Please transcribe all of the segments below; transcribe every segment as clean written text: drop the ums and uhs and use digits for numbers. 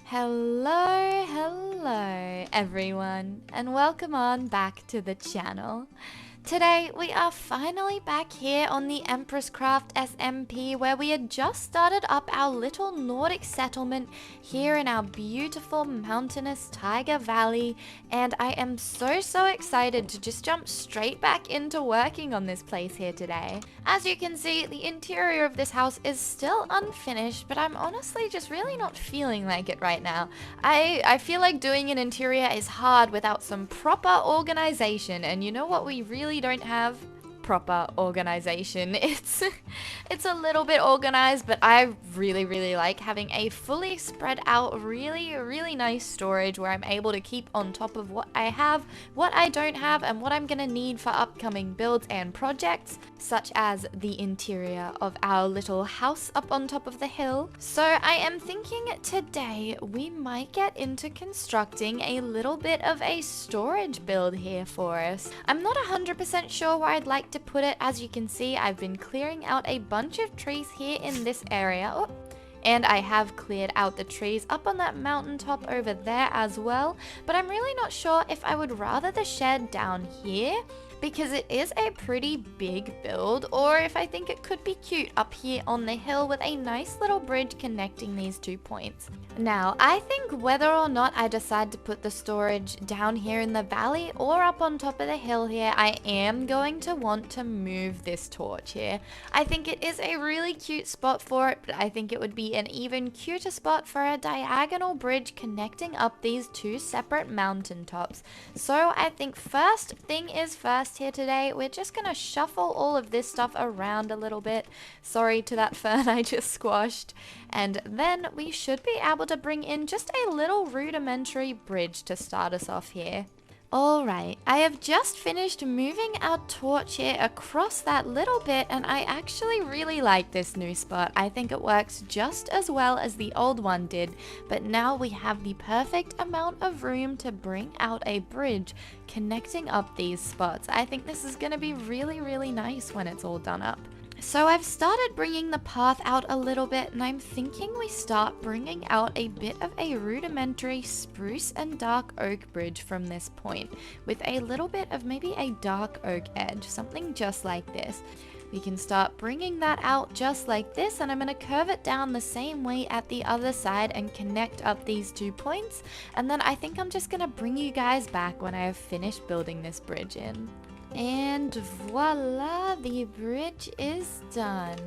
Hello everyone, and welcome on back to the channel. Today we are finally back here on the Empresscraft SMP, where we had just started up our little Nordic settlement here in our beautiful mountainous Taiga Valley, and I am so excited to just jump straight back into working on this place here today. As you can see, the interior of this house is still unfinished, but I'm honestly just really not feeling like it right now. I feel like doing an interior is hard without some proper organization, and you know what we really don't have? Proper organization. It's a little bit organized, but I really like having a fully spread out really nice storage where I'm able to keep on top of what I have, what I don't have, and what I'm gonna need for upcoming builds and projects, such as the interior of our little house up on top of the hill. So I am thinking today we might get into constructing a little bit of a storage build here for us. I'm not 100% sure where I'd like to put it. As you can see, I've been clearing out a bunch of trees here in this area. And I have cleared out the trees up on that mountaintop over there as well. But I'm really not sure if I would rather the shed down here, because it is a pretty big build, or if I think it could be cute up here on the hill with a nice little bridge connecting these 2 points. Now, I think whether or not I decide to put the storage down here in the valley or up on top of the hill here, I am going to want to move this torch here. I think it is a really cute spot for it, but I think it would be an even cuter spot for a diagonal bridge connecting up these 2 separate mountain tops. So I think first thing is first here today, we're just gonna shuffle all of this stuff around a little bit. Sorry to that fern I just squashed. And then we should be able to bring in just a little rudimentary bridge to start us off here. Alright, I have just finished moving our torch here across that little bit, and I actually really like this new spot. I think it works just as well as the old one did, but now we have the perfect amount of room to bring out a bridge connecting up these spots. I think this is going to be really nice when it's all done up. So I've started bringing the path out a little bit, and I'm thinking we start bringing out a bit of a rudimentary spruce and dark oak bridge from this point, with a little bit of maybe a dark oak edge, something just like this. We can start bringing that out just like this, and I'm going to curve it down the same way at the other side and connect up these 2 points, and then I think I'm just going to bring you guys back when I have finished building this bridge in. And voila, the bridge is done.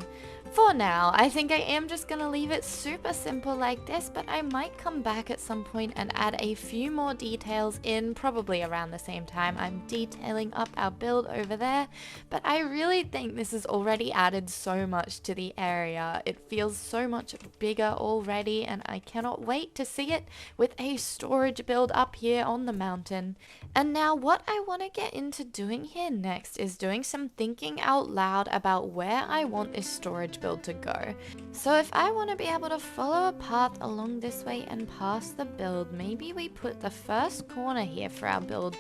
For now, I think I am just going to leave it super simple like this, but I might come back at some point and add a few more details in, probably around the same time I'm detailing up our build over there. But I really think this has already added so much to the area. It feels so much bigger already, and I cannot wait to see it with a storage build up here on the mountain. And now what I want to get into doing here next is doing some thinking out loud about where I want this storage build to go. So if I want to be able to follow a path along this way and past the build, maybe we put the first corner here for our build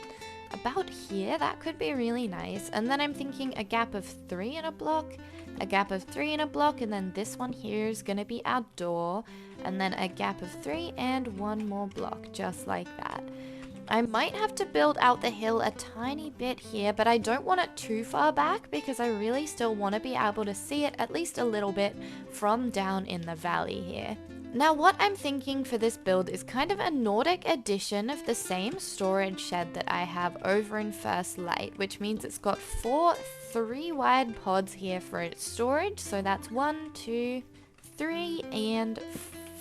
about here. That could be really nice. And then I'm thinking a gap of 3 in a block, a gap of 3 in a block, and then this one here is going to be our door, and then a gap of 3 and 1 more block, just like that. I might have to build out the hill a tiny bit here, but I don't want it too far back because I really still want to be able to see it at least a little bit from down in the valley here. Now what I'm thinking for this build is kind of a Nordic edition of the same storage shed that I have over in First Light, which means it's got 4 3-wide pods here for its storage. So that's 1, 2, 3, and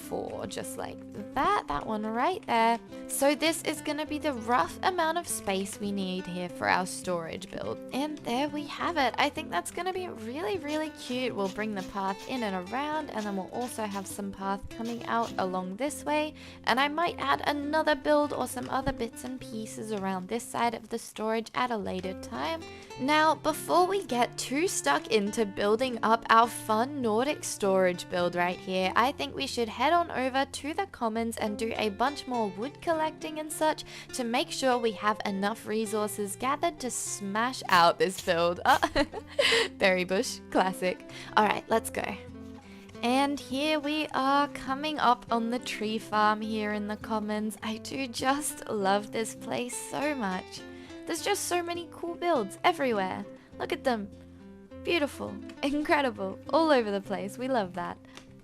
4, just like that one right there. So this is going to be the rough amount of space we need here for our storage build, and there we have it. I think that's going to be really cute. We'll bring the path in and around, and then we'll also have some path coming out along this way, and I might add another build or some other bits and pieces around this side of the storage at a later time. Now before we get too stuck into building up our fun Nordic storage build right here, I think we should head on over to the commons and do a bunch more wood collecting and such to make sure we have enough resources gathered to smash out this build. Berry bush, classic. Alright, let's go. And here we are coming up on the tree farm here in the commons. I do just love this place so much. There's just so many cool builds everywhere. Look at them. Beautiful, incredible, all over the place. We love that.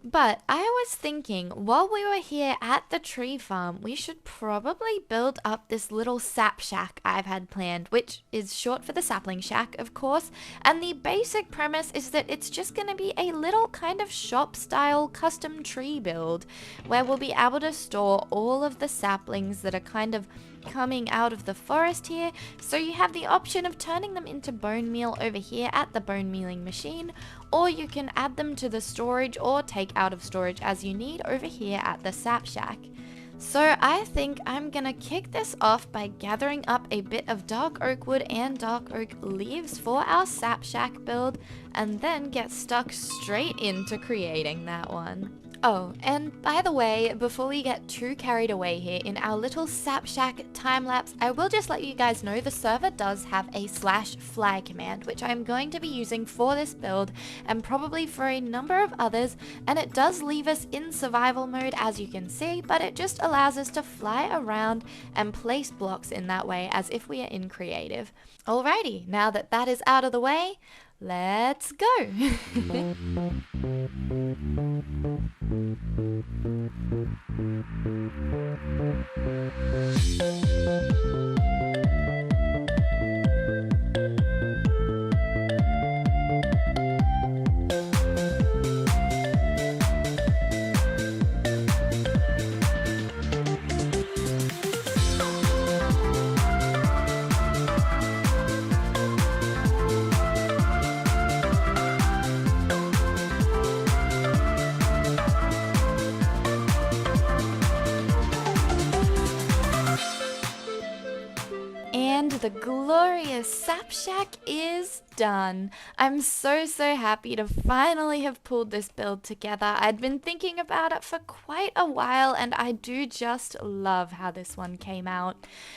But I was thinking, while we were here at the tree farm, we should probably build up this little sap shack I've had planned, which is short for the sapling shack, of course. And the basic premise is that it's just going to be a little kind of shop-style custom tree build, where we'll be able to store all of the saplings that are kind of coming out of the forest here. So you have the option of turning them into bone meal over here at the bone mealing machine, or you can add them to the storage or take out of storage as you need over here at the sap shack. So I think I'm gonna kick this off by gathering up a bit of dark oak wood and dark oak leaves for our sap shack build, and then get stuck straight into creating that one. Oh, and by the way, before we get too carried away here in our little Sapshack time-lapse, I will just let you guys know the server does have a /fly command, which I'm going to be using for this build and probably for a number of others, and it does leave us in survival mode as you can see, but it just allows us to fly around and place blocks in that way as if we are in creative. Alrighty, now that that is out of the way, let's go! The glorious sap shack is done. I'm so happy to finally have pulled this build together. I'd been thinking about it for quite a while, and I do just love how this one came out.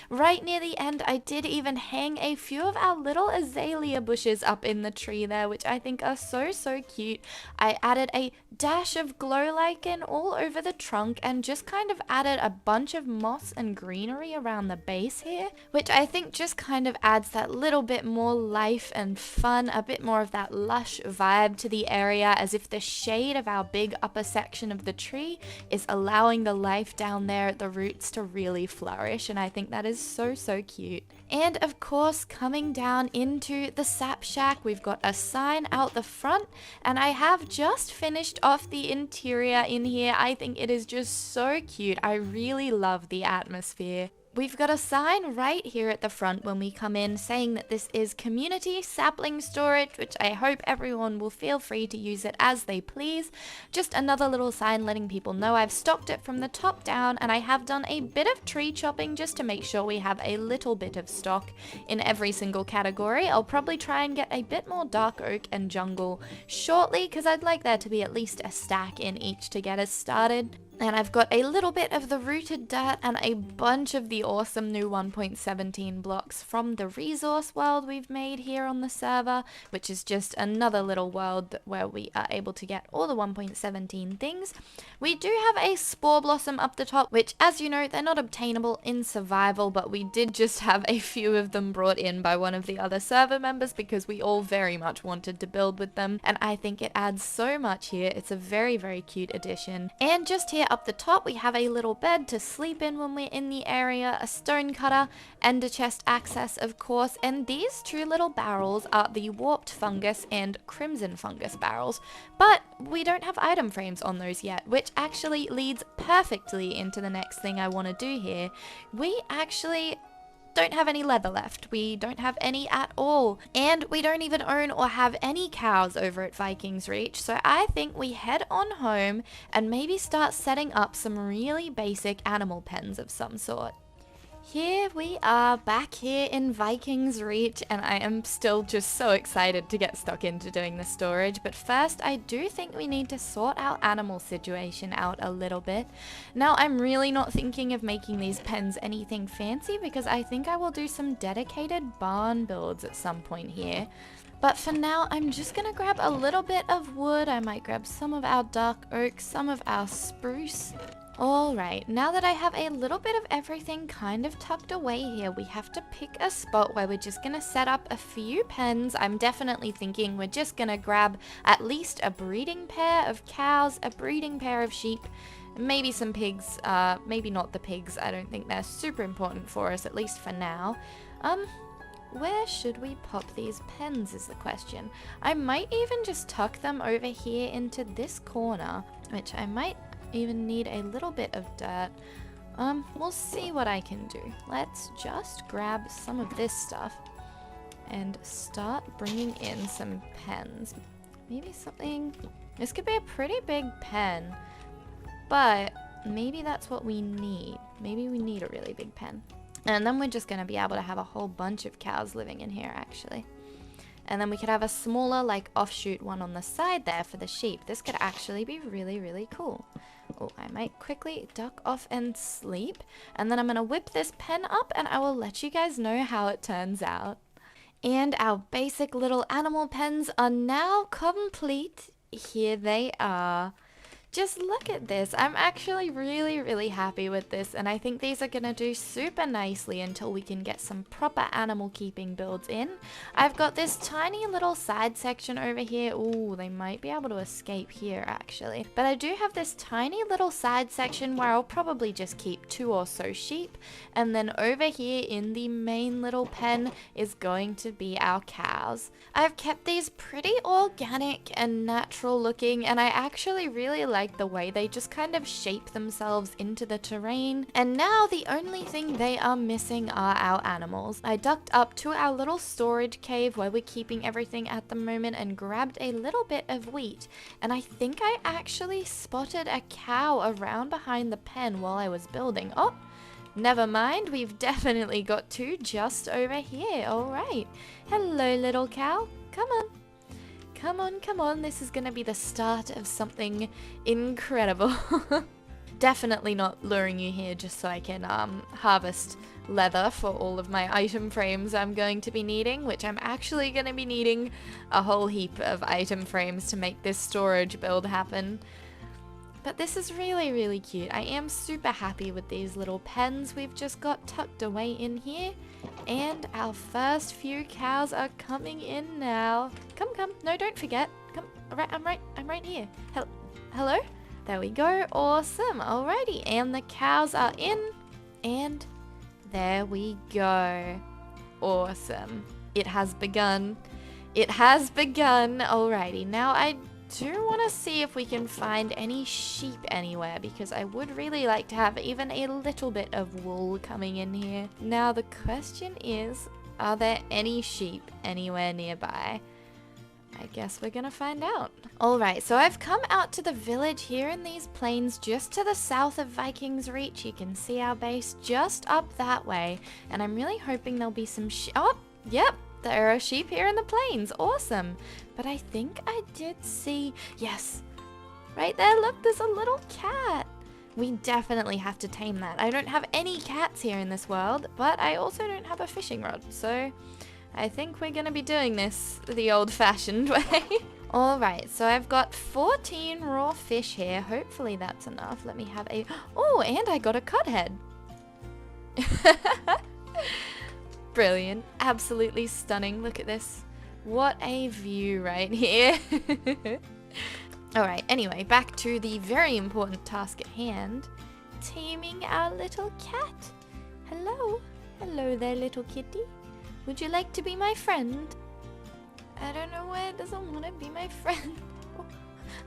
Right near the end, I did even hang a few of our little azalea bushes up in the tree there, which I think are so cute. I added a dash of glow lichen all over the trunk and just kind of added a bunch of moss and greenery around the base here, which I think just kind of adds that little bit more life and fun, a bit more of that lush vibe to the area, as if the shade of our big upper section of the tree is allowing the life down there at the roots to really flourish, and I think that is so cute. And of course, coming down into the sap shack, we've got a sign out the front, and I have just finished off the interior in here. I think it is just so cute. I really love the atmosphere. We've got a sign right here at the front when we come in saying that this is Community Sapling Storage, which I hope everyone will feel free to use it as they please. Just another little sign letting people know I've stocked it from the top down, and I have done a bit of tree chopping just to make sure we have a little bit of stock in every single category. I'll probably try and get a bit more dark oak and jungle shortly, because I'd like there to be at least a stack in each to get us started. And I've got a little bit of the rooted dirt and a bunch of the awesome new 1.17 blocks from the resource world we've made here on the server, which is just another little world where we are able to get all the 1.17 things. We do have a spore blossom up the top, which, as you know, they're not obtainable in survival, but we did just have a few of them brought in by one of the other server members because we all very much wanted to build with them, and I think it adds so much here. It's a very cute addition. And just here up the top, we have a little bed to sleep in when we're in the area, a stone cutter, and a chest access, of course, and these two little barrels are the warped fungus and crimson fungus barrels, but we don't have item frames on those yet, which actually leads perfectly into the next thing I want to do here. We actually don't have any leather left. We don't have any at all. And we don't even own or have any cows over at Viking's Reach. So I think we head on home and maybe start setting up some really basic animal pens of some sort. Here we are back here in Viking's Reach, and I am still just so excited to get stuck into doing the storage. But first, I do think we need to sort our animal situation out a little bit. Now, I'm really not thinking of making these pens anything fancy because I think I will do some dedicated barn builds at some point here. But for now, I'm just gonna grab a little bit of wood. I might grab some of our dark oak, some of our spruce. Alright, now that I have a little bit of everything kind of tucked away here, we have to pick a spot where we're just going to set up a few pens. I'm definitely thinking we're just going to grab at least a breeding pair of cows, a breeding pair of sheep, maybe some pigs, maybe not the pigs. I don't think they're super important for us, at least for now. Where should we pop these pens is the question. I might even just tuck them over here into this corner, which I might even need a little bit of dirt. We'll see what I can do. Let's just grab some of this stuff and start bringing in some pens. Maybe something, this could be a pretty big pen, but maybe that's what we need. Maybe we need a really big pen. And then we're just going to be able to have a whole bunch of cows living in here actually. And then we could have a smaller like offshoot one on the side there for the sheep. This could actually be really, really cool. Oh, I might quickly duck off and sleep. And then I'm going to whip this pen up and I will let you guys know how it turns out. And our basic little animal pens are now complete. Here they are. Just look at this. I'm actually really, really happy with this, and I think these are going to do super nicely until we can get some proper animal keeping builds in. I've got this tiny little side section over here. Ooh, they might be able to escape here actually. But I do have this tiny little side section where I'll probably just keep 2 or so sheep, and then over here in the main little pen is going to be our cows. I've kept these pretty organic and natural looking, and I actually really like the way they just kind of shape themselves into the terrain. And now the only thing they are missing are our animals. I ducked up to our little storage cave where we're keeping everything at the moment and grabbed a little bit of wheat, and I think I actually spotted a cow around behind the pen while I was building. Oh, never mind, we've definitely got 2 just over here. Alright, hello little cow, come on. Come on, come on, this is gonna be the start of something incredible. Definitely not luring you here just so I can harvest leather for all of my item frames I'm going to be needing, which I'm actually gonna be needing a whole heap of item frames to make this storage build happen. But this is really, really cute. I am super happy with these little pens we've just got tucked away in here. And our first few cows are coming in now. Come, come. No, don't forget. Come. All right, I'm right here. Hello? There we go. Awesome. Alrighty. And the cows are in. And there we go. Awesome. It has begun. It has begun. Alrighty. Now I do want to see if we can find any sheep anywhere, because I would really like to have even a little bit of wool coming in here. Now the question is, are there any sheep anywhere nearby? I guess we're gonna find out. Alright, so I've come out to the village here in these plains just to the south of Viking's Reach. You can see our base just up that way, and I'm really hoping there'll be some oh, yep, there are sheep here in the plains. Awesome. But I think I did see, yes, right there, look, there's a little cat. We definitely have to tame that. I don't have any cats here in this world, but I also don't have a fishing rod, so I think we're gonna be doing this the old-fashioned way. Alright, so I've got 14 raw fish here. Hopefully that's enough. Let me have a, oh, and I got a cod head. Brilliant. Absolutely stunning. Look at this. What a view right here. Alright, anyway, back to the very important task at hand. Taming our little cat. Hello. Hello there, little kitty. Would you like to be my friend? I don't know why it doesn't want to be my friend. Oh.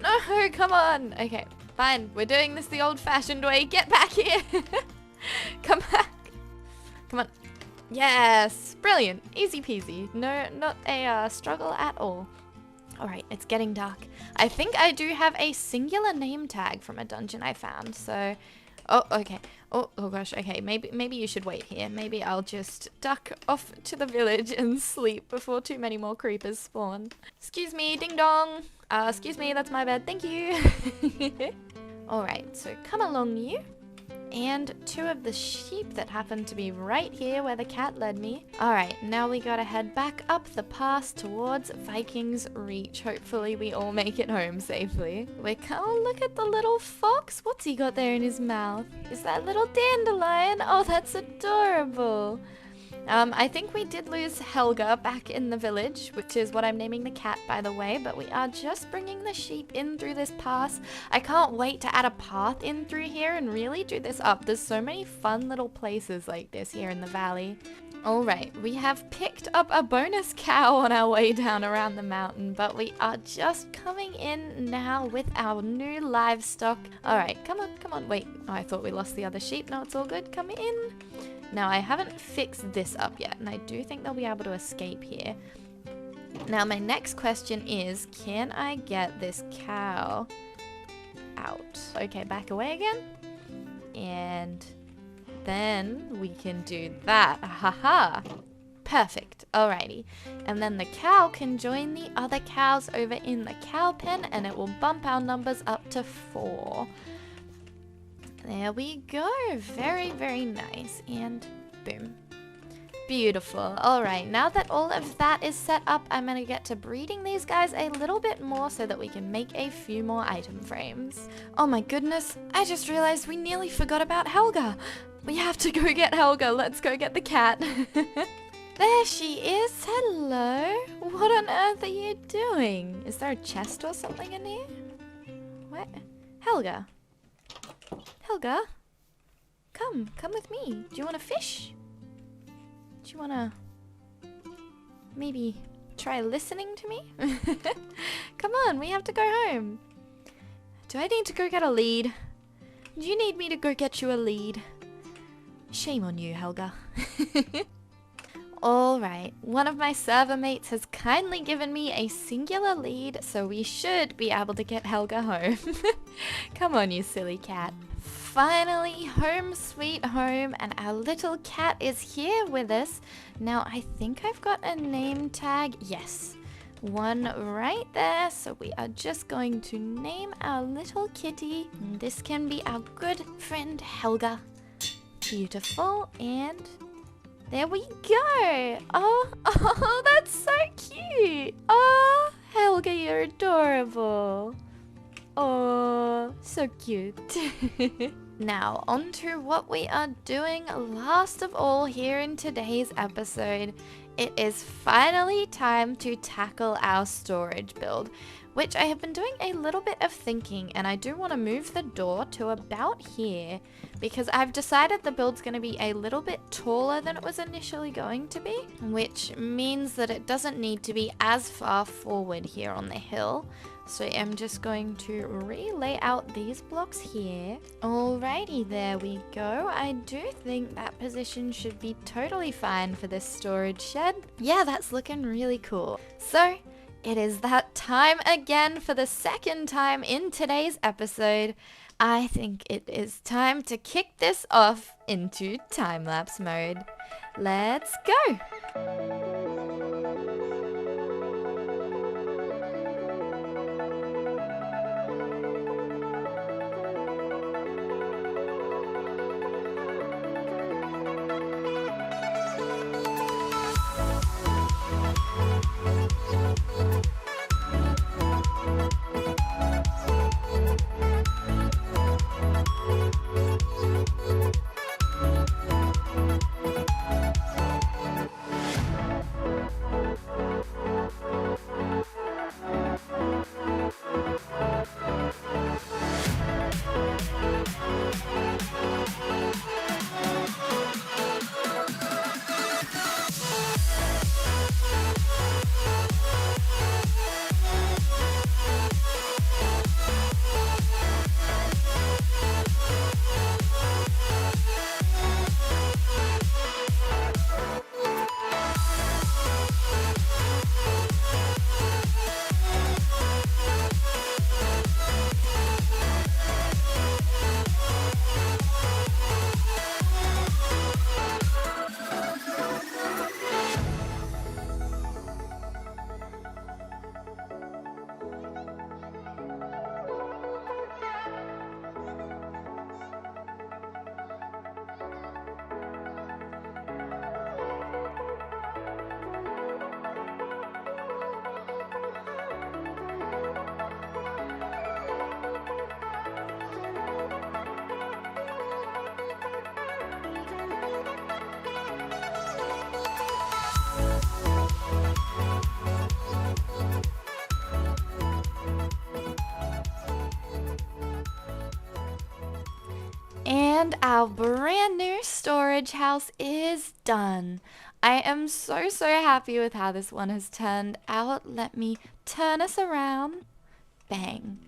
No, come on. Okay, fine. We're doing this the old-fashioned way. Get back here. Come back. Come on. Yes, brilliant, easy peasy, no, not a struggle at all. Alright, it's getting dark. I think I do have a singular name tag from a dungeon I found, so Oh, okay. Oh gosh, okay. Maybe you should wait here. Maybe I'll just duck off to the village and sleep before too many more creepers spawn. Excuse me, ding dong. Excuse me, that's my bed. Thank you. Alright, so come along you. And 2 of the sheep that happen to be right here where the cat led me. Alright, now we gotta head back up the pass towards Viking's Reach. Hopefully we all make it home safely. Oh, look at the little fox. What's he got there in his mouth? Is that little dandelion? Oh, that's adorable. I think we did lose Helga back in the village, which is what I'm naming the cat, by the way, but we are just bringing the sheep in through this pass. I can't wait to add a path in through here and really do this up. There's so many fun little places like this here in the valley. Alright, we have picked up a bonus cow on our way down around the mountain, but we are just coming in now with our new livestock. Alright, come on, wait. Oh, I thought we lost the other sheep. No, it's all good. Come in. Now, I haven't fixed this up yet, and I do think they'll be able to escape here. Now, my next question is, can I get this cow out? Okay, back away again. And then we can do that. Haha. Perfect. Alrighty. And then the cow can join the other cows over in the cow pen, and it will bump our numbers up to 4. There we go. Very, very nice. And boom. Beautiful. Alright, now that all of that is set up, I'm going to get to breeding these guys a little bit more so that we can make a few more item frames. Oh my goodness, I just realized we nearly forgot about Helga. We have to go get Helga. Let's go get the cat. There she is. Hello. What on earth are you doing? Is there a chest or something in here? What? Helga. Helga, come with me. Do you want to fish? Do you want to maybe try listening to me? Come on, we have to go home. Do I need to go get a lead? Do you need me to go get you a lead? Shame on you, Helga. Alright, one of my server mates has kindly given me a singular lead, so we should be able to get Helga home. Come on, you silly cat. Finally, home sweet home, and our little cat is here with us. Now, I think I've got a name tag. Yes, one right there. So we are just going to name our little kitty. And this can be our good friend Helga. Beautiful, and there we go. Oh, that's so cute. Oh, Helga, you're adorable. Oh, so cute. Now, on to what we are doing last of all here in today's episode. It is finally time to tackle our storage build, which I have been doing a little bit of thinking, and I do want to move the door to about here because I've decided the build's going to be a little bit taller than it was initially going to be, which means that it doesn't need to be as far forward here on the hill. So I'm just going to relay out these blocks here. Alrighty, there we go. I do think that position should be totally fine for this storage shed. Yeah, that's looking really cool. So it is that time again for the second time in today's episode. I think it is time to kick this off into time-lapse mode. Let's go! And our brand new storage house is done. I am so happy with how this one has turned out. Let me turn us around. Bang.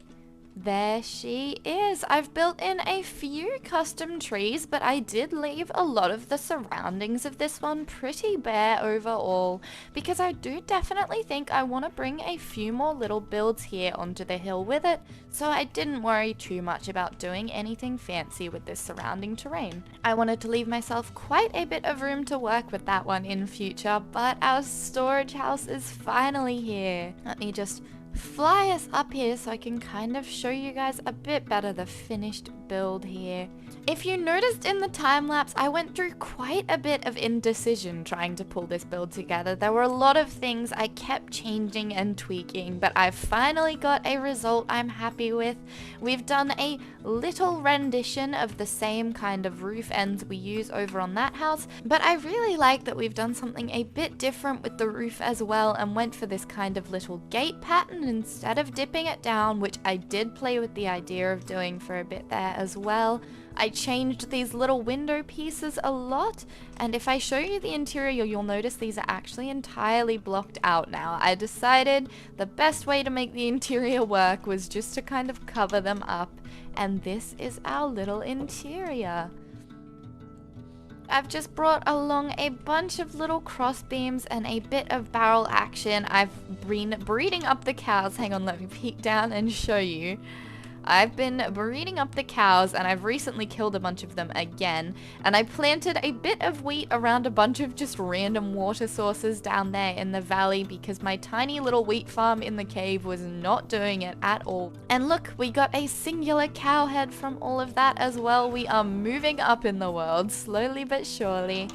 There she is. I've built in a few custom trees, but I did leave a lot of the surroundings of this one pretty bare overall, because I do definitely think I want to bring a few more little builds here onto the hill with it, so I didn't worry too much about doing anything fancy with this surrounding terrain. I wanted to leave myself quite a bit of room to work with that one in future, but our storage house is finally here. Let me just fly us up here so I can kind of show you guys a bit better the finished build here. If you noticed in the time lapse, I went through quite a bit of indecision trying to pull this build together. There were a lot of things I kept changing and tweaking, but I've finally got a result I'm happy with. We've done a little rendition of the same kind of roof ends we use over on that house, but I really like that we've done something a bit different with the roof as well and went for this kind of little gate pattern instead of dipping it down, which I did play with the idea of doing for a bit there as well. I changed these little window pieces a lot, and if I show you the interior, you'll notice these are actually entirely blocked out now. I decided the best way to make the interior work was just to kind of cover them up, and this is our little interior. I've just brought along a bunch of little cross beams and a bit of barrel action. I've been breeding up the cows. Hang on, let me peek down and show you. I've been breeding up the cows, and I've recently killed a bunch of them again, and I planted a bit of wheat around a bunch of just random water sources down there in the valley because my tiny little wheat farm in the cave was not doing it at all. And look, we got a singular cow head from all of that as well. We are moving up in the world slowly but surely.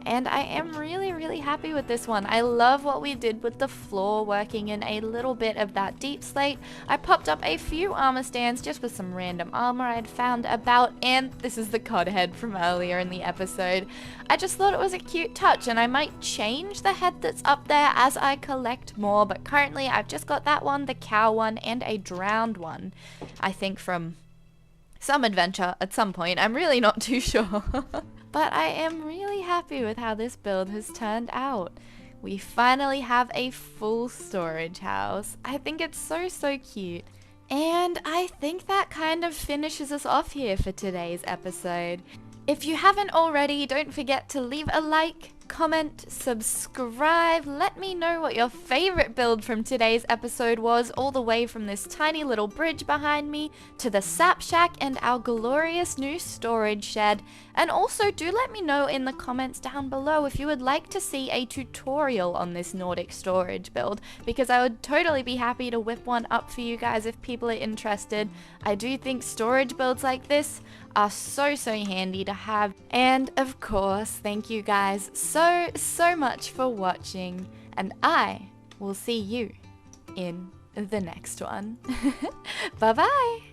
And I am really happy with this one. I love what we did with the floor, working in a little bit of that deep slate. I popped up a few armor stands just with some random armor I'd found about, and this is the cod head from earlier in the episode. I just thought it was a cute touch, and I might change the head that's up there as I collect more, but currently I've just got that one, the cow one, and a drowned one. I think from some adventure at some point. I'm really not too sure. But I am really happy with how this build has turned out. We finally have a full storage house. I think it's so cute. And I think that kind of finishes us off here for today's episode. If you haven't already, don't forget to leave a like, comment, subscribe. Let me know what your favorite build from today's episode was, all the way from this tiny little bridge behind me to the Sapshack and our glorious new storage shed. And also do let me know in the comments down below if you would like to see a tutorial on this Nordic storage build, because I would totally be happy to whip one up for you guys if people are interested. I do think storage builds like this are so handy to have. And of course, thank you guys so much for watching, and I will see you in the next one. Bye bye.